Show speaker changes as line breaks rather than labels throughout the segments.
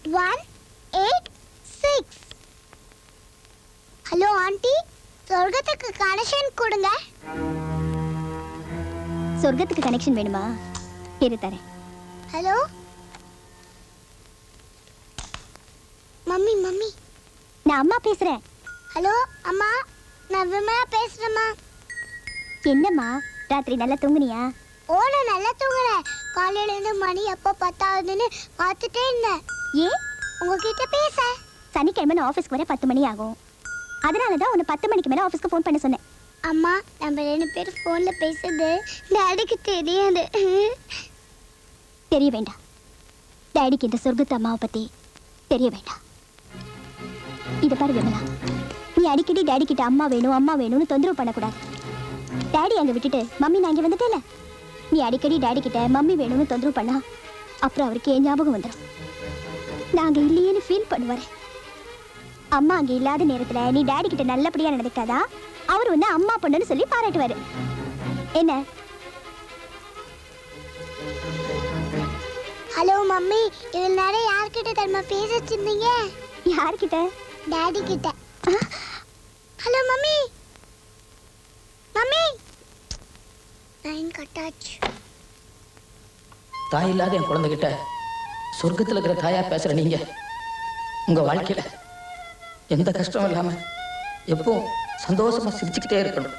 8186. Hello aunty, சொர்க்கத்துக்கு connection கொடுங்க.
சொர்க்கத்துக்கு கனெக்ஷன் வேணுமா? இரு தரேன்.
ஹலோ மம்மி, மம்மி
நான் அம்மா பேசுறேன்.
ஹலோ அம்மா, நான் விமலா பேசுறேம்மா.
என்னம்மா, ராத்திரி நல்லா தூங்குனியா?
ஓ, நான் நல்லா தூங்குறேன். காலையில இருந்து மணி எப்போ 10 ஆகுதுன்னு பார்த்துட்டே இருந்தேன்.
ஏன்?
உங்ககிட்ட பேச.
சனிக்கிழமை நான் ஆஃபீஸ்க்கு வர 10 மணி ஆகும். அதனால தான் உன்னை 10 மணிக்கு மேலே ஆஃபீஸ்க்கு ஃபோன் பண்ண சொன்னேன்.
அம்மா, நம்ம 2 பேரும் ஃபோன்ல பேசுறது டாடிக்கு தெரியாது.
தெரிய வேண்டாம். டாடிக்கு இந்த சொர்க்கத்து அம்மாவை பத்தி தெரிய வேண்டாம். இதை பாரு விமலா, நீ அடிக்கடி டாடி கிட்ட அம்மா வேணும் அம்மா வேணும்னு தொந்தரவு பண்ணக்கூடாது. டாடி அங்கே விட்டுட்டு மம்மி நான் இங்கே வந்துட்டேல, நீ அடிக்கடி டாடி கிட்ட மம்மி வேணும்னு தொந்தரவு பண்ணா அப்புறம் அவருக்கு என் ஞாபகம் வந்துடும். நான் அங்கே இல்லையேன்னு ஃபீல் பண்ணுவார். அம்மா அங்கே இல்லாத நேரத்தில் நீ டாடி கிட்ட நல்லபடியாக நடந்துக்காதா அவர் வந்து அம்மா பொண்ணுன்னு சொல்லி பாராட்டுவார். என்ன?
ஹலோ மம்மி, இவ்வளவு நேரம் யார்கிட்ட தெரியுமா பேச வச்சிருந்தீங்க?
யார்கிட்ட?
டாடி கிட்ட. Hello mummy, mummy line cut ஆச்சு.
தாய் இல்லாத என் குழந்தைகிட்ட சொர்க்கத்தில் இருக்கிற தாயா பேசுற நீங்க உங்க வாழ்க்கையில எந்த கஷ்டமும் இல்லாம எப்பவும் சந்தோஷமா சிரிச்சுக்கிட்டே இருக்கணும்.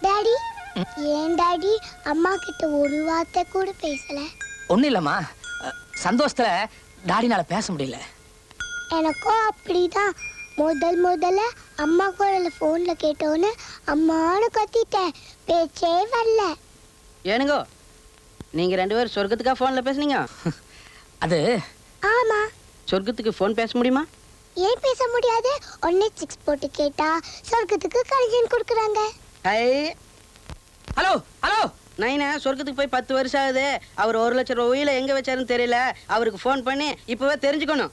டாடி, ஏன் டாடி அம்மா கிட்ட ஒரு வார்த்தை கூட பேசல?
ஒன்றும் இல்லைம்மா, சந்தோஷத்துல டாடினால பேச முடியல.
எனக்கும் அப்படிதான். முதல்ல அம்மா குரல போன்ல கேட்டோன்னு அம்மானு கத்திட்டேன், பேச்சே வரல.
ஏனுங்கோ, நீங்க 2 பேரும் சொர்க்கத்துக்கா போன்ல பேசுனீங்க?
அது
ஆமா.
சொர்க்கத்துக்கு போன் பேச முடியுமா?
ஏன் பேச முடியாது? 186 போட்டு கேட்டா சொர்க்கத்துக்கு கனெக்ஷன் கொடுக்குறாங்க.
ஹலோ ஹலோ,
நைனா சொர்க்கத்துக்கு போய் 10 வருஷம் ஆகுது. அவர் 1 லட்சம் ரூபாயில எங்க வச்சாருன்னு தெரியல. அவருக்கு போன் பண்ணி இப்பவே தெரிஞ்சுக்கணும்.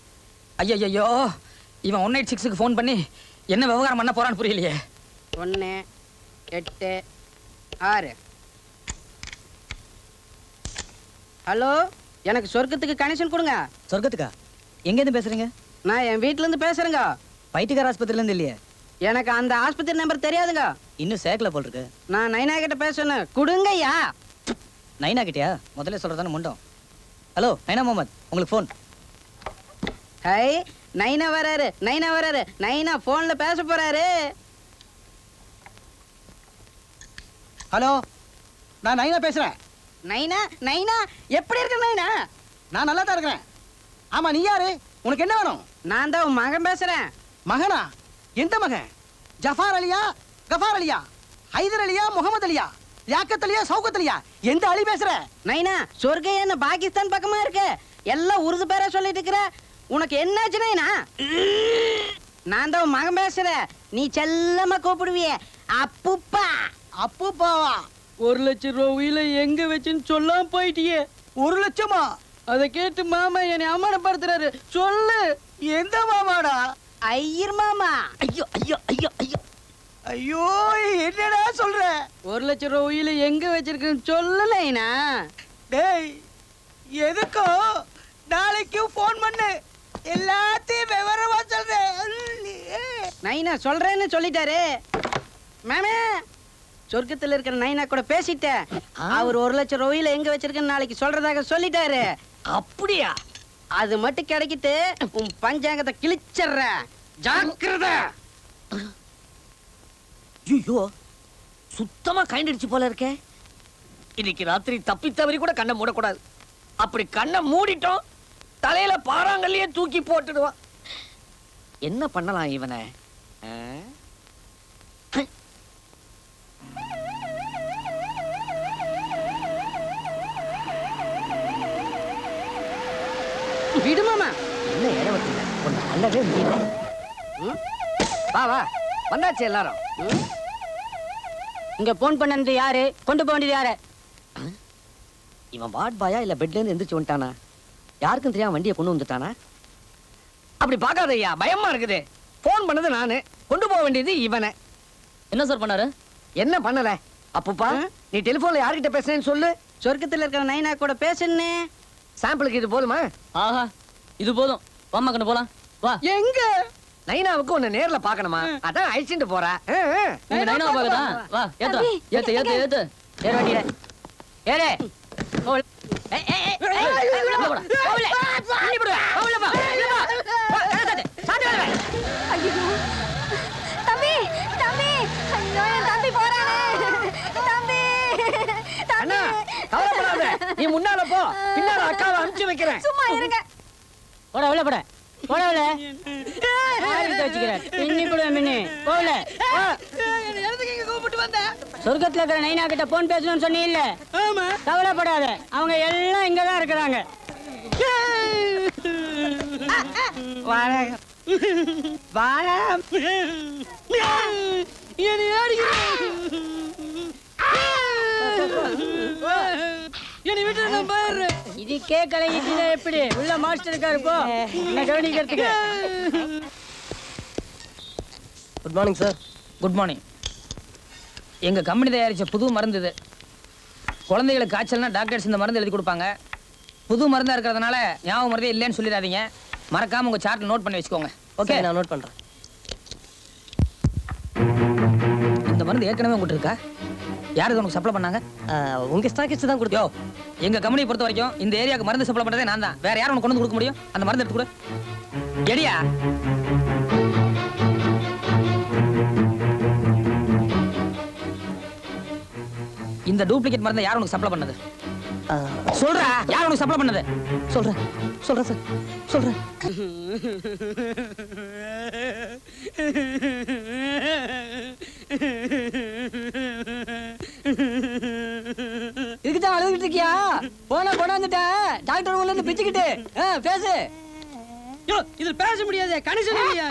ஐயோ, இவன் 186க்கு ஃபோன் பண்ணி என்ன விவகாரம் பண்ண போறான்னு புரியலையே.
1 8 6. ஹலோ, எனக்கு சொர்க்கத்துக்கு கனெக்ஷன் கொடுங்க.
சொர்க்கத்துக்கா? எங்கேருந்து பேசுறீங்க?
நான் என் வீட்டுல இருந்து பேசுறேங்க.
பைத்தியக்கார ஆஸ்பத்திரில இருந்து இல்லையே.
எனக்கு அந்த ஆஸ்பத்திரி நம்பர் தெரியாதுங்க.
இன்னும் சேர்க்கல போல் இருக்கு.
நான் நைனா கிட்ட பேசணும், கொடுங்கய்யா.
நைனா கிட்டயா? முதல்ல சொல்றதானே முண்டம். ஹலோ நைனா முகமது, உங்களுக்கு ஃபோன்.
ஹை, நைனா வராரு, நைனா வராரு, நைனா போன்ல பேச போறாரு.
ஹலோ, நான் நைனா பேசுறேன்.
நைனா, நைனா எப்படி இருக்க நைனா?
நான் நல்லா தான் இருக்கிறேன். ஆமா, நீ யாரு? உனக்கு என்ன வேணும்?
நான் தான் உன் மகன் பேசுறேன்.
மகனா? எந்த மகன்? ஜஃபார் அலியா, கஃபார் அலியா, ஹைதர் அலியா, முகமது அலியா, லியாக்கத் அலியா, சௌகத் அலியா? எந்த அலி பேசுற?
நைனா, சொர்க்கம் என்ன பாகிஸ்தான் பக்கமா இருக்கு? எல்லாம் உருது பேரா சொல்லிட்டு இருக்கிற. உனக்கு என்னாச்சு நைனா? நான் தான் உன் மகன் பேசுறேன். நீ செல்லமா கூப்பிடுவிய அப்புப்பா.
அப்புப்பாவா?
1 லட்சம் ரூபாயில எங்க வச்சுன்னு சொல்லாம போயிட்டியே.
1 லட்சமா?
அதை கேட்டு மாமா என்னை அவமானப்படுத்துறாரு. சொல்லு.
எந்த மாமாடா?
ஐயர் மாமா.
ஐயோ ஐயோ ஐயோ ஐயோ
ஐயோ, என்னடா சொல்ற?
1 லட்சம் ரூபாயில எங்க வச்சிருக்கேன்னு சொல்லலைனா?
டேய், எதுக்கோ நாளைக்கு போன் பண்ணு, எல்லாத்தையும் விவரமா சொல்றேன்.
நைனா சொல்றேன்னு சொல்லிட்டாரு. மாமே, சொர்க்கத்துல இருக்கிற நைனா கூட பேசிட்டேன். அவர் 1 லட்சம் ரூபாயில எங்க வச்சிருக்கேன்னு நாளைக்கு சொல்றதாக சொல்லிட்டாரு.
அப்படியா?
அது மட்டும் கிடைக்கிட்டு உன் பஞ்சாங்கத்தை கிழிச்சற. ஜாக்கிரதை.
ஐயோ, சுத்தமா கைண்டடிச்சு போல இருக்கே. இன்னைக்கு ராத்திரி தப்பி தவறி கூட கண்ணை மூடக்கூடாது. அப்படி கண்ணை மூடிட்டோம், தலையில பாறாங்கல்லையே தூக்கி போட்டுடுவான். என்ன பண்ணலாம் இவனை?
விடுமாமா.
என்ன இடவட்டில ஒன்னு அல்லவே முடியல. வா வா, வந்தாச்சு எல்லாரும்.
இங்க போன் பண்ணது யாரு? கொண்டு போக வேண்டியது யாரு?
இவன் வார்ட் பாயா இல்ல பெட்ல இருந்து எந்திரிச்சு வந்துட்டானா? யாருக்கும் தெரியாம வண்டியை கொண்டு வந்துட்டானா? அப்படி பார்க்காத ஐயா, பயமா இருக்குது. போன் பண்ணது நானு, கொண்டு போக வேண்டியது இவனை. என்ன சார் பண்ணாரு? என்ன பண்ணல? அப்பப்பா, நீ டெலிபோன்ல யார்கிட்ட பேசுறேன்னு சொல்லு.
சொர்க்கத்துல இருக்கிற நைனா கூட பேசுன்னு.
சாம்பிளுக்கு இது போதுமா?
ஆஹா, இது போதும் வாமா கண்ணு போலாம் வா.
எங்க
நைனாவுக்கு உன்னை நேர்ல பாக்கணுமா? அதான் அழிச்சுட்டு போறேன்.
நீங்க நைனா பாக்கதா? வா ஏத்து ஏத்து ஏத்து ஏத்து. ஏறு வண்டியில. ஏறு. போல். ஏய் ஏய் ஏய். உள்ள போடா. போல. நீ போடு. உள்ள போ. உள்ள போ. சாத்து. சாத்து வேற.
ஐயோ தம்பி தம்பி ஐயோ என் தம்பி போறானே தம்பி
அண்ணா கவலைப்படாத. நீ முன்னால போ. பின்னால அக்காவை அனுப்பிச்சு வைக்கிறேன்.
சும்மா இருங்க.
போடா உள்ள போடா. போடா உள்ள. ஆரிட்ட வச்சுக்கிறேன். மின்னி போடு மின்னி. போல.
எதுக்கு இங்க கூப்பிட்டு வந்த?
சொர்க்கத்துல இருக்கிற நைனா கிட்ட போன் பேசணும்னு சொன்னீ இல்ல?
ஆமா.
கவலைப்படாத. அவங்க எல்லாம் இங்க தான் இருக்கிறாங்க.
என்னை அடிக்கிறேன். என்னை விட்டு நான் போயிடுறேன்.
இது கேட்கல இதுல எப்படி உள்ள மாஸ்டர் இருக்காரு போ என்ன கவனிக்கிறதுக்கு.
Good morning sir.
Good morning. எங்க கம்பெனி தயாரிச்ச புது மருந்து இது. குழந்தைகளுக்கு காய்ச்சல்னா டாக்டர்ஸ் இந்த மருந்து எழுதி கொடுப்பாங்க. புது மருந்தா இருக்கிறதுனால ஞாபகம் மருந்தே இல்லைன்னு சொல்லிடாதீங்க. மறக்காம உங்க சார்ட்ல நோட் பண்ணி வச்சுக்கோங்க. ஓகே
நான் நோட் பண்றேன்.
இந்த மருந்து ஏற்கனவே உங்ககிட்ட இருக்கா? யாருக்கு உனக்கு சப்ளை பண்ணாங்க?
உங்க ஸ்டாக்கிஸ்ட் தான்
யோ
கொடுத்தோம்.
எங்க கம்பெனியை பொறுத்த வரைக்கும் இந்த ஏரியாவுக்கு மருந்து சப்ளை பண்றதே நான் தான். வேற யாரும் உனக்கு கொண்டு வந்து கொடுக்க முடியும்? அந்த மருந்து எடுத்து கொடு. எடியா இந்த டூப்ளிகேட் மருந்தை யார் உனக்கு சப்ளை பண்ணது? சொல்றா, யார் உனக்கு சப்ளை பண்ணது?
சொல்றேன் சொல்றேன் சார் சொல்றேன்.
இதுக்குதான் அழுதுகிட்டு இருக்கியா? போன வந்துட்டேன் டாக்டர் உள்ள இருந்து பிச்சுக்கிட்டு பேசு.
யோ இதுல பேச முடியாது. கனெக்ஷன் இல்லையா?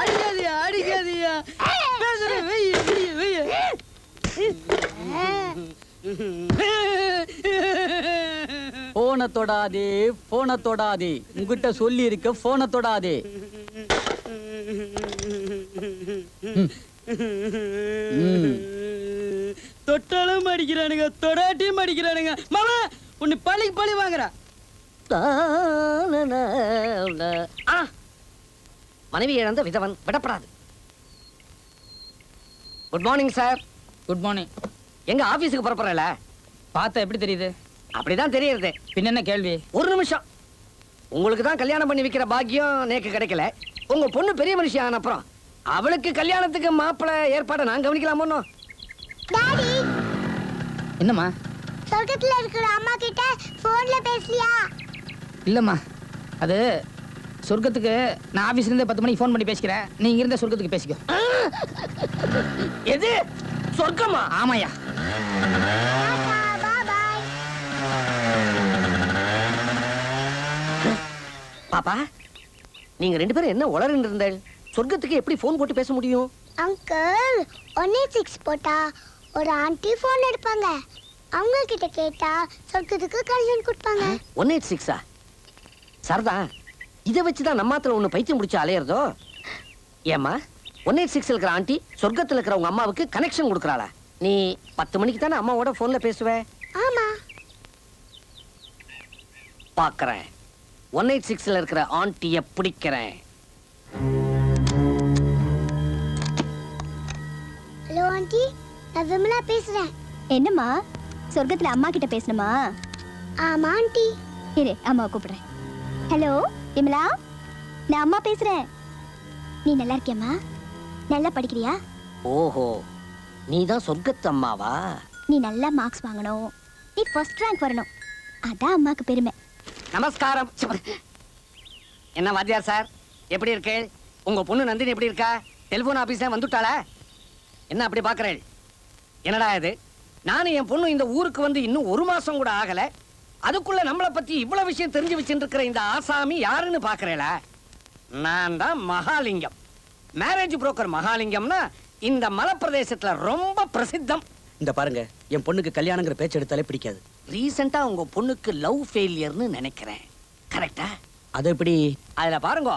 அடிக்காதியா அடிக்காதியா. பேசுறேன். வெய்ய வெய்ய வெய்ய.
போனை தொடாதே, போனை தொடாதே. உங்ககிட்ட சொல்லி இருக்க போனை தொடாதே.
தொட்டாலும் அடிக்கிறானுங்க, தொடாட்டியும் அடிக்கிறானுங்க. மாமா உன்னை பழிக்கு பழி வாங்குறா.
மனைவி இழந்த விதவன் விடப்படாது. Good morning sir.
Good morning.
எங்க ஆபீஸுக்கு புறப்படுறல?
பார்த்தா எப்படி தெரியுது?
அப்படிதான் தெரியுது.
பின்ன என்ன கேள்வி?
ஒரு நிமிஷம். உங்களுக்கு தான் கல்யாணம் பண்ணி வைக்கிற பாக்கியம் நேக்கு கிடைக்கல. உங்க பொண்ணு பெரிய மனுஷி ஆன அப்புறம் அவளுக்கு கல்யாணத்துக்கு மாப்பிள்ளை ஏற்பாடை நான் கவனிக்கலாமோ?
டாடி
என்னம்மா?
சொர்க்கத்துல இருக்கிற அம்மா கிட்ட போன்ல பேசலையா?
இல்லம்மா, அது சொர்க்கத்துக்கு நான் ஆபீஸ்ல இருந்தே 10 மணிக்கு ஃபோன் பண்ணி பேசிக்கிறேன். நீ இங்க இருந்த சொர்க்கத்துக்கு பேசிக்கோ.
எது சொர்க்கமா?
ஆமாயா.
பாய்.
பாப்பா, நீங்க 2 பேரும் என்ன உளறிட்டு இருந்தீங்க? சொர்க்கத்துக்கு எப்படி ஃபோன் போட்டு பேச முடியும்?
அங்கிள் 186 போட்டா ஒரு ஆண்டி போன் எடுப்பாங்க. அவங்க கிட்ட கேட்டா சொர்க்கத்துக்கு கல்யாணம் கொடுப்பாங்க.
186ஆ? சரதா, இதை வச்சுதான் நம்மாத்துல ஒண்ணு பைத்தியம் முடிச்சு அலையறதோ? ஏமா 186 இருக்கிற ஆண்டி சொர்க்கத்துல இருக்கிற உங்க அம்மாவுக்கு கனெக்ஷன் கொடுக்கறாளா? நீ 10 மணிக்கு தானே அம்மாவோட போன்ல பேசுவ?
ஆமா.
பாக்குறேன். 186ல இருக்கிற ஆண்டிய பிடிக்கிறேன்.
ஹலோ ஆண்டி, நான் விமலா பேசுறேன்.
என்னம்மா, சொர்க்கத்துல அம்மா கிட்ட பேசணுமா?
ஆமா ஆண்டி.
இரு, அம்மாவை கூப்பிடுறேன். ஹலோ விமலா, நான் அம்மா பேசுறேன். நீ நல்லா இருக்கியம்மா? நல்லா படிக்கிறியா?
ஓஹோ, நீதான் சொர்க்கத்து அம்மாவா?
நீ நல்லா மார்க்ஸ் வாங்கணும், நீ ஃபர்ஸ்ட் ரேங்க் வரணும், அதான் அம்மாக்கு பெருமை.
நமஸ்காரம். என்ன வாத்தியார் சார், எப்படி இருக்கு? உங்க பொண்ணு நந்தினி எப்படி இருக்கா? டெலிபோன் ஆபீஸ்ல வந்துட்டாளா? என்ன அப்படி பாக்குறேன்? என்னடா இது, நானும் என் பொண்ணு இந்த ஊருக்கு வந்து இன்னும் 1 மாசம் கூட ஆகல, அதுக்குள்ள நம்மளை பத்தி இவ்வளவு விஷயம் தெரிஞ்சு வச்சுட்டு இருக்கிற இந்த ஆசாமி யாருன்னு பாக்குறேளா? நான் தான் மகாலிங்கம், மேரேஜ் புரோக்கர் மகாலிங்கம்னா இந்த மலைப்பிரதேசத்துல ரொம்ப பிரசித்தம்.
இந்த பாருங்க, என் பொண்ணுக்கு கல்யாணங்கிற பேச்சு எடுத்தாலே பிடிக்காது.
ரீசெண்டா உங்க பொண்ணுக்கு லவ் ஃபெயிலியர்னு நினைக்கிறேன். கரெக்டா?
அது எப்படி?
அதுல பாருங்க,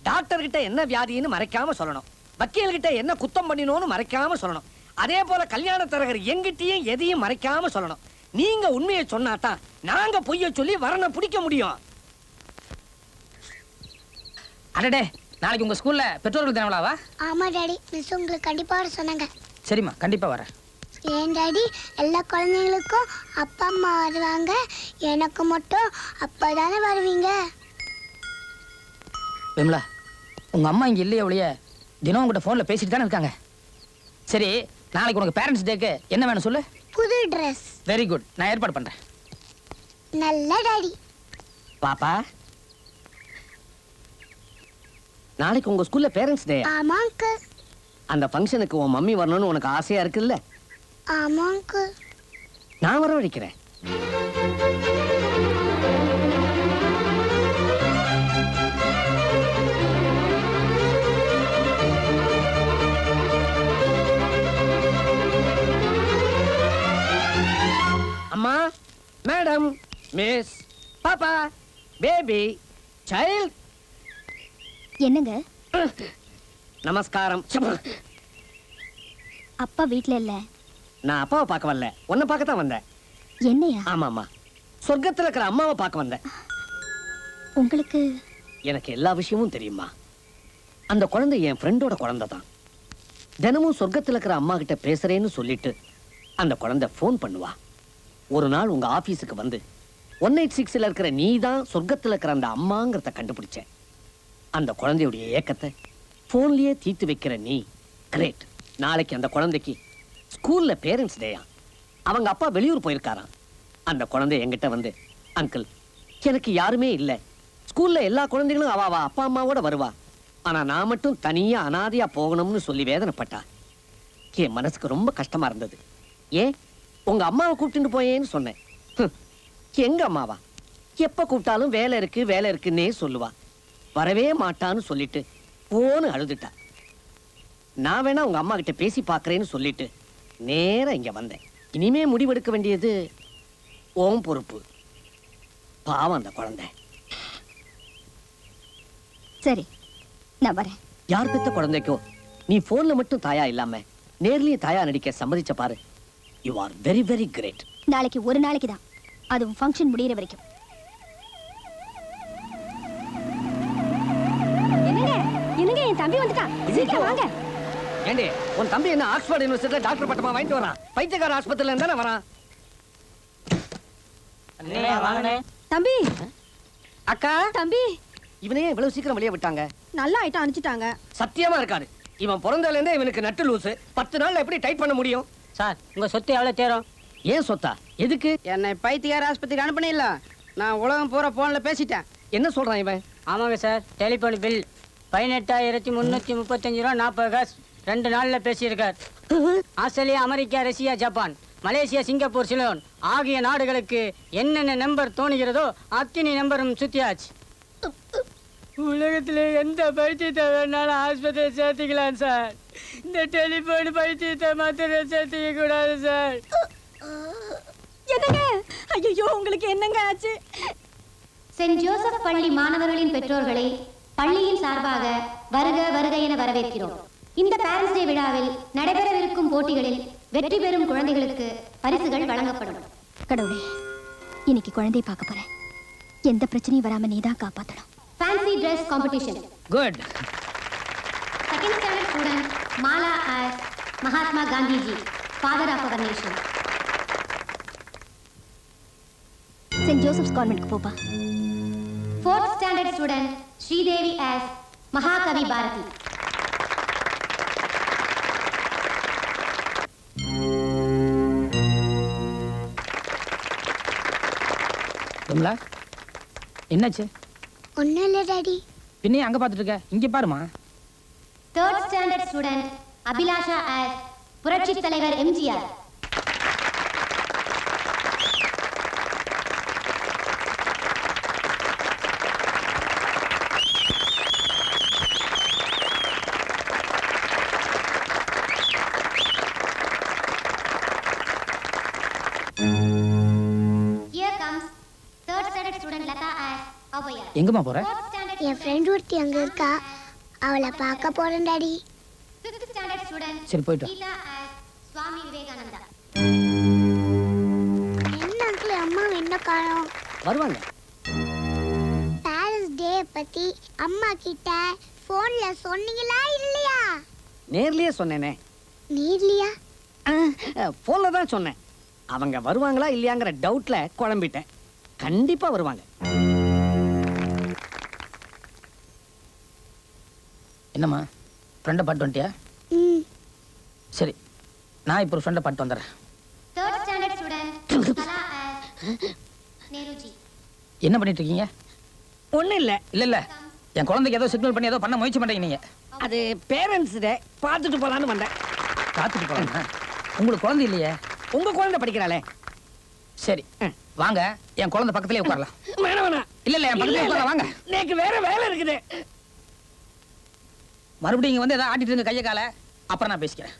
டாக்டர் கிட்ட என்ன வியாதின்னு மறைக்காம சொல்லணும், வக்கீல் கிட்ட என்ன குத்தம் பண்ணினோன்னு மறைக்காம சொல்லணும், அதே போல கல்யாண தரகர் எங்கிட்டயும் எதையும் மறைக்காம சொல்லணும். நீங்க உண்மையை சொன்னாதான் நாங்க பொய்ய சொல்லி வரனை பிடிக்க முடியும்.
அடடே, நாளைக்கு உங்க ஸ்கூல்ல பெற்றோர்கள் தின விழாவா?
ஆமா டாடி, மிஸ் உங்களுக்கு கண்டிப்பா வர சொன்னாங்க.
சரிம்மா, கண்டிப்பா வரேன்.
ஏன் டாடி, எல்லா குழந்தைங்களுக்கும் அப்பா அம்மா வருவாங்க, எனக்கு மட்டும் அப்பா தானே வருவீங்க?
விமலா, உங்க அம்மா இங்க இல்லையே ஒழிய தினம் உங்ககிட்ட போன்ல பேசிட்டு தானே இருக்காங்க. சரி, நாளைக்கு உனக்கு பேரண்ட்ஸ் டேக்கு என்ன வேணும் சொல்லு.
புது ட்ரெஸ்.
வெரி குட், நான் ஏற்பாடு பண்றேன்.
நல்ல டாடி.
பாப்பா, நாளைக்கு உங்க ஸ்கூல்ல பேரண்ட்ஸ் டே.
ஆமா அங்கிள்.
அந்த ஃபங்க்ஷனுக்கு உன் மம்மி வரணும்னு உனக்கு ஆசையா இருக்குல்ல?
ஆமா அங்கிள்.
நான் வரவழைக்கிறேன். அம்மா, மேடம், மிஸ், பாப்பா, பேபி, சைல்ட்.
என்னங்க,
நமஸ்காரம்.
அப்பா வீட்ல இல்ல.
நான் அப்பாவை பார்க்க வரல, உன்னை பார்க்க தான் வந்தேன்.
என்னையா?
ஆமாம்மா, சொர்க்கத்துல இருக்கிற அம்மாவை பார்க்க வந்தேன்.
உங்களுக்கு
எனக்கு எல்லா விஷயமும் தெரியுமா. அந்த குழந்தை என் ஃப்ரெண்டோட குழந்தை தான். தினமும் சொர்க்கத்துல இருக்கிற அம்மா கிட்ட பேசுறேன்னு சொல்லிட்டு அந்த குழந்தை ஃபோன் பண்ணுவா. ஒரு நாள் உங்க ஆபீஸுக்கு வந்து 186ல இருக்கிற நீ தான் சொர்க்கத்துல இருக்கிற அந்த அம்மாங்கிறத கண்டுபிடிச்சேன். அந்த குழந்தையுடைய ஏக்கத்தை போன்லயே தீர்த்து வைக்கிற நீ கிரேட். நாளைக்கு அந்த குழந்தைக்கு ஸ்கூல்ல பேரண்ட்ஸ் டேயா. அவங்க அப்பா வெளியூர் போயிருக்காராம். அந்த குழந்தை என்கிட்ட வந்து, அங்கிள், எனக்கு யாருமே இல்லை, ஸ்கூல்ல எல்லா குழந்தைகளும் அவ அப்பா அம்மாவோட வருவா, ஆனா நான் மட்டும் தனியா அனாதையா போகணும்னு சொல்லி வேதனைப்பட்டா. என் மனசுக்கு ரொம்ப கஷ்டமா இருந்தது. ஏன் உங்க அம்மாவை கூப்பிட்டு போயேன்னு சொன்னேன். எங்க அம்மாவா? எப்ப கூப்பிட்டாலும் வேலை இருக்கு வேலை இருக்குன்னே சொல்லுவா. வரவே மாட்டான்னு சொல்லிட்டு போன்னு அழுதுட்டா. நான் வேணா உங்க அம்மா கிட்ட பேசி பாக்குறேன்னு சொல்லிட்டு நேரா இங்க வந்தேன். இனிமே முடிவெடுக்க வேண்டியது ஓம் பொறுப்பு. பாவம் அந்த குழந்தை.
சரி, நான் வரேன்.
யார் பெத்த குழந்தைக்கோ நீ போன்ல மட்டும் தாயா இல்லாம நேர்லயே தாயா நடிக்க சம்மதிச்ச பாரு. You are very very great.
நாளைக்கு ஒரு நாளைக்கு தான், அதுவும் ஃபங்க்ஷன் முடியிற வரைக்கும். என்னங்க, என் தம்பி வந்துட்டான், சீக்கிரம் வாங்க.
ஏண்டி, உன் தம்பி என்ன ஆக்ஸ்போர்ட் யூனிவர்சிட்டில டாக்டர் பட்டமா வாங்கிட்டு வரான்? பைத்தியக்கார ஆஸ்பத்திரியில இருந்தானே வரான்.
தம்பி,
அக்கா,
தம்பி,
இவனையே இவ்வளவு சீக்கிரம் வெளியே விட்டாங்க?
நல்ல ஐட்டம் அனுப்பிச்சிட்டாங்க.
சத்தியமா இருக்காரு. இவன் பிறந்ததுல இருந்தே இவனுக்கு நட்டு லூசு. 10 நாள்ல எப்படி டைட் பண்ண முடியும்?
சார், உங்க சொத்து எவ்வளவு தேரும்?
ஏன் சொத்தா? எதுக்கு?
என்னை பைத்தியார ஆஸ்பத்திரிக்கு அனுப்பினில்ல, நான் உலகம் பூரா போன்ல பேசிட்டேன்.
என்ன சொல்றான் இவன்?
ஆமாங்க சார், டெலிஃபோன் பில் 18,335 ரூபா 40 காசு 2 நாள்ல பேசியிருக்கார். Australia, America, Russia, Japan, Malaysia, Singapore, Ceylon ஆகிய நாடுகளுக்கு என்னென்ன நம்பர் தோணுகிறதோ அத்தனை நம்பரும் சுத்தியாச்சு. உலகத்துல எந்த பைத்தியத்தை வேணாலும் ஆஸ்பத்திரி சேர்த்துக்கலாம் சார். இந்த டெலிஃபோன் பைத்தியத்தை மாத்திரம் சேர்த்துக்க கூடாது சார்.
என்னங்க? ஐயோ, உங்களுக்கு என்னங்க ஆச்சு?
சென்ட் ஜோசப் பள்ளி மாணவர்களின் பெற்றோர்களை பள்ளியின் சார்பாக வருக வருக என வரவேற்கிறோம். இந்த பேரண்ட்ஸ் டே விழாவில் நடைபெறவிருக்கும் போட்டிகளில் வெற்றி பெறும் குழந்தைகளுக்கு பரிசுகள் வழங்கப்படும்.
கடவுளே, இன்னைக்கு குழந்தையை பார்க்க போறேன். எந்த பிரச்சனையும் வராம நீதான் காப்பாத்தணும்.
Fancy dress competition.
Good.
Second standard student Mala as Mahatma Gandhiji, father of our nation.
Saint Joseph's கான்வென்ட்க்கு போப்பா.
Fourth standard student Sridevi as Mahakavi Bharathi.
Vimala, என்னாச்சு?
ஒன்றும் இல்லை டாடி.
பின்னே அங்க பாத்துட்டு இருக்க, இங்க பாருமா.
Third standard student Abhilasha as புரட்சி தலைவர் MGR. Here comes third standard student Lata as Avaya.
எங்கம்மா போற?
Fourth standard
என் ஃப்ரெண்ட் ஒருத்தி அங்க இருக்கா, அவளை பார்க்க போறேன் டாடி.
fifth standard student
சரி, போயிட்டு வா.
Geeta as Swami Vivekananda.
என்ன அங்கிள், அம்மா என்ன காணோம்?
வருவாங்க.
பேரண்ட்ஸ் டே பர்த்டே பத்தி அம்மா கிட்ட போன்ல சொன்னீங்களா இல்லையா?
நேர்லயே சொன்னேனே.
நீர்லியா?
போன்ல தான் சொன்னேன். அவங்க வருவாங்களா இல்லையாங்கிற டவுட்ல குழம்பிட்டேன். கண்டிப்பா வருவாங்க.
என்னம்மா ஃப்ரெண்டை பாட்டு வந்துட்டியா?
ம்.
சரி, நான் இப்போ ஒரு ஃப்ரெண்டை பாட்டு வந்துடுறேன்.
Third standard student Kala as Neruji.
என்ன பண்ணிட்டு இருக்கீங்க?
ஒண்ணும் இல்ல.
இல்ல இல்ல, என் குழந்தைக்கு ஏதோ சிக்னல் பண்ணி ஏதோ பண்ண முயற்சி பண்றீங்க நீங்க.
அது பேரண்ட்ஸ் டே பார்த்துட்டு போலான்னு வந்தேன்.
காத்துட்டு போறாங்க. உங்களுக்கு குழந்தை இல்லையே?
உங்க குழந்தை படிக்கிறாளே.
சரி வாங்க, என் குழந்தை பக்கத்துலயே உட்காரலாம்.
வேணாம் வேணாம்.
இல்ல இல்ல, என் பக்கத்துலயே உட்காரலாம் வாங்க.
எனக்கு வேற வேலை இருக்குது.
மறுபடியும் இங்க வந்து ஏதாவது ஆட்டிட்டு இருங்க கையை காலை, அப்புறம் நான் பேசிக்கிறேன்.